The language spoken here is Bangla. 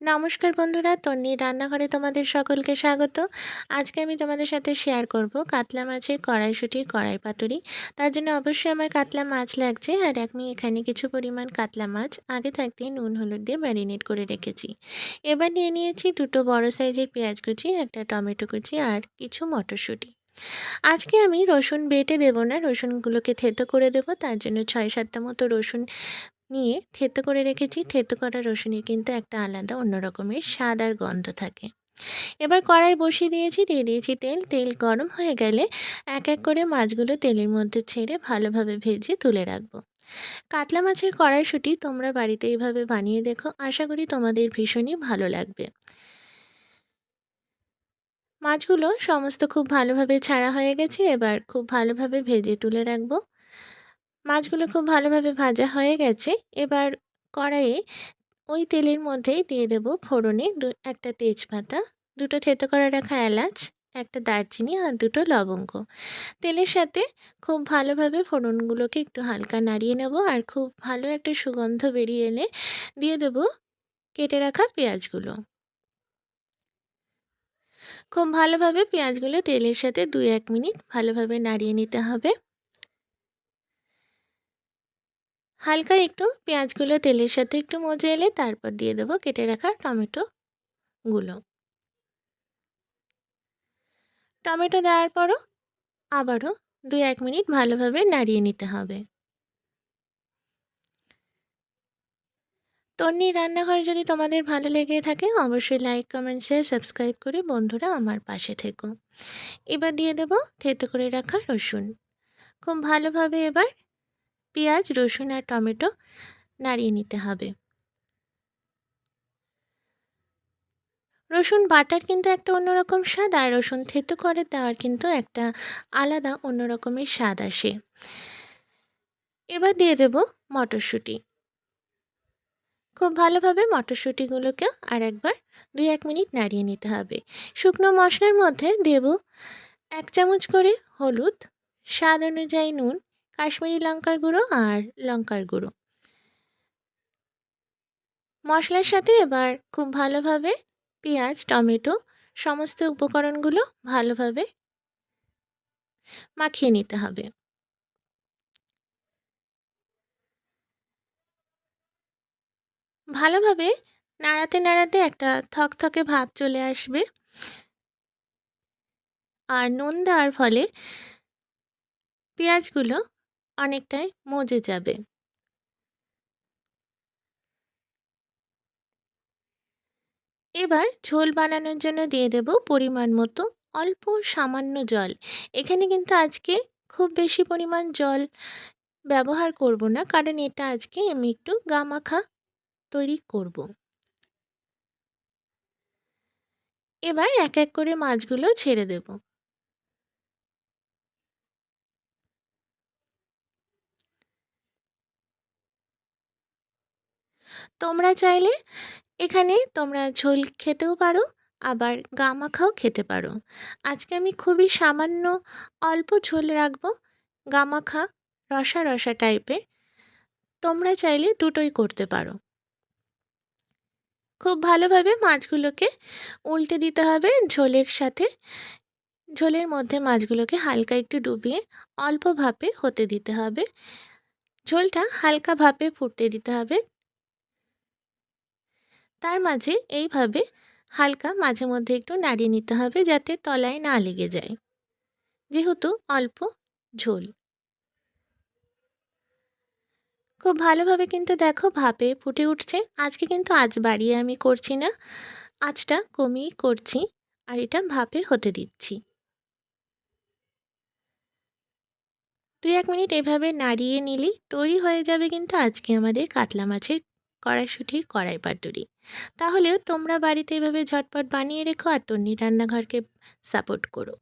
নমস্কার বন্ধুরা, তন্নির রান্নাঘরে তোমাদের সকলকে স্বাগত। আজকে আমি তোমাদের সাথে শেয়ার করব কাতলা মাছের কড়াইশুঁটির কড়াই পাতুরি। তার জন্য অবশ্যই আমার কাতলা মাছ লাগছে, আর আমি এখানে কিছু পরিমাণ কাতলা মাছ আগে থাকতেই নুন হলুদ দিয়ে ম্যারিনেট করে রেখেছি। এবার নিয়ে নিয়েছি দুটো বড় সাইজের পেঁয়াজ কুচি, একটা টমেটো কুচি আর কিছু মটরশুঁটি। আজকে আমি রসুন বেটে দেবো না, রসুনগুলোকে থেতো করে দেবো। তার জন্য 6-7টা মতো রসুন নিয়ে থেতো করে রেখেছি। থেতো করা রসুনের কিন্তু একটা আলাদা অন্য রকমের স্বাদ আর গন্ধ থাকে। এবার কড়াই বসিয়ে দিয়েছি, দিয়ে দিয়েছি তেল। তেল গরম হয়ে গেলে এক এক করে মাছগুলো তেলের মধ্যে ছেড়ে ভালোভাবে ভেজে তুলে রাখবো। কাতলা মাছের কড়াইশুঁটি তোমরা বাড়িতে এইভাবে বানিয়ে দেখো, আশা করি তোমাদের ভীষণই ভালো লাগবে। মাছগুলো সমস্ত খুব ভালোভাবে ছাড়া হয়ে গেছে, এবার খুব ভালোভাবে ভেজে তুলে রাখবো। মাছগুলো খুব ভালোভাবে ভাজা হয়ে গেছে। এবার কড়াইয়ে ওই তেলের মধ্যেই দিয়ে দেব ফোড়নে একটা তেজপাতা, দুটো থেতো করে রাখা এলাচ, একটা দারচিনি আর দুটো লবঙ্গ। তেলের সাথে খুব ভালোভাবে ফোড়নগুলোকে একটু হালকা নাড়িয়ে নেব, আর খুব ভালো একটা সুগন্ধ বেরিয়ে এলে দিয়ে দেব কেটে রাখা পেঁয়াজগুলো। খুব ভালোভাবে পেঁয়াজগুলো তেলের সাথে 2-1 মিনিট ভালোভাবে নাড়িয়ে নিতে হবে। হালকা একটু পেঁয়াজগুলো তেলের সাথে একটু মজে এলে তারপর দিয়ে দেবো কেটে রাখা টমেটোগুলো। টমেটো দেওয়ার পরও আবারও 2-1 মিনিট ভালোভাবে নাড়িয়ে নিতে হবে। তন্নির রান্নাঘর যদি তোমাদের ভালো লেগে থাকে অবশ্যই লাইক কমেন্ট শেয়ার সাবস্ক্রাইব করে বন্ধুরা আমার পাশে থেকো। এবার দিয়ে দেবো থেতো করে রাখা রসুন। খুব ভালোভাবে এবার পেঁয়াজ রসুন আর টমেটো নাড়িয়ে নিতে হবে। রসুন বাটার কিন্তু একটা অন্যরকম স্বাদ, আর রসুন থেতো করে দেওয়ার কিন্তু একটা আলাদা অন্য রকমের স্বাদ আসে। এবার দিয়ে দেব মটরশুঁটি। খুব ভালোভাবে মটরশুঁটিগুলোকেও আর একবার 2-1 মিনিট নাড়িয়ে নিতে হবে। শুকনো মশলার মধ্যে দেব 1 চামচ করে হলুদ, স্বাদ অনুযায়ী নুন, কাশ্মীরি লঙ্কার গুঁড়ো আর লঙ্কার গুঁড়ো। মশলার সাথে এবার খুব ভালোভাবে পেঁয়াজ টমেটো সমস্ত উপকরণগুলো ভালোভাবে মাখিয়ে নিতে হবে। ভালোভাবে নাড়াতে নাড়াতে একটা থকথকে ভাব চলে আসবে, আর নুন দেওয়ার ফলে পেঁয়াজগুলো অনেকটাই মজে যাবে। এবার ঝোল বানানোর জন্য দিয়ে দেব পরিমাণ মতো অল্প সামান্য জল। এখানে কিন্তু আজকে খুব বেশি পরিমাণ জল ব্যবহার করব না, কারণ এটা আজকে আমি একটু গামাখা তৈরি করব। এবার এক এক করে মাছগুলো ছেড়ে দেব। তোমরা চাইলে এখানে তোমরা ঝোল খেতেও পারো, আবার গামাখাও খেতে পারো। আজকে আমি খুবই সামান্য অল্প ঝোল রাখবো, গামাখা রসা রসা টাইপের। তোমরা চাইলে দুটোই করতে পারো। খুব ভালোভাবে মাছগুলোকে উল্টে দিতে হবে ঝোলের সাথে। ঝোলের মধ্যে মাছগুলোকে হালকা একটু ডুবিয়ে অল্প ভাপে হতে দিতে হবে। ঝোলটা হালকা ভাপে ফুটতে দিতে হবে। তার মাঝে এইভাবে হালকা মাঝে মধ্যে একটু নাড়িয়ে নিতে হবে যাতে তলায় না লেগে যায়, যেহেতু অল্প ঝোল। খুব ভালোভাবে কিন্তু দেখো ভাপে ফুটে উঠছে। আজকে কিন্তু আঁচ বাড়িয়ে আমি করছি না, আঁচটা কমিয়ে করছি, আর এটা ভাপে হতে দিচ্ছি। 2-1 মিনিট এভাবে নাড়িয়ে নিলেই তৈরি হয়ে যাবে কিন্তু আজকে আমাদের কাতলা মাছের কড়াইশুঁটির কড়াই পাতুরি। তাহলেও তোমরা বাড়িতে এভাবে ঝটপট বানিয়ে রেখো, আর তন্নি রান্নাঘরকে সাপোর্ট করো।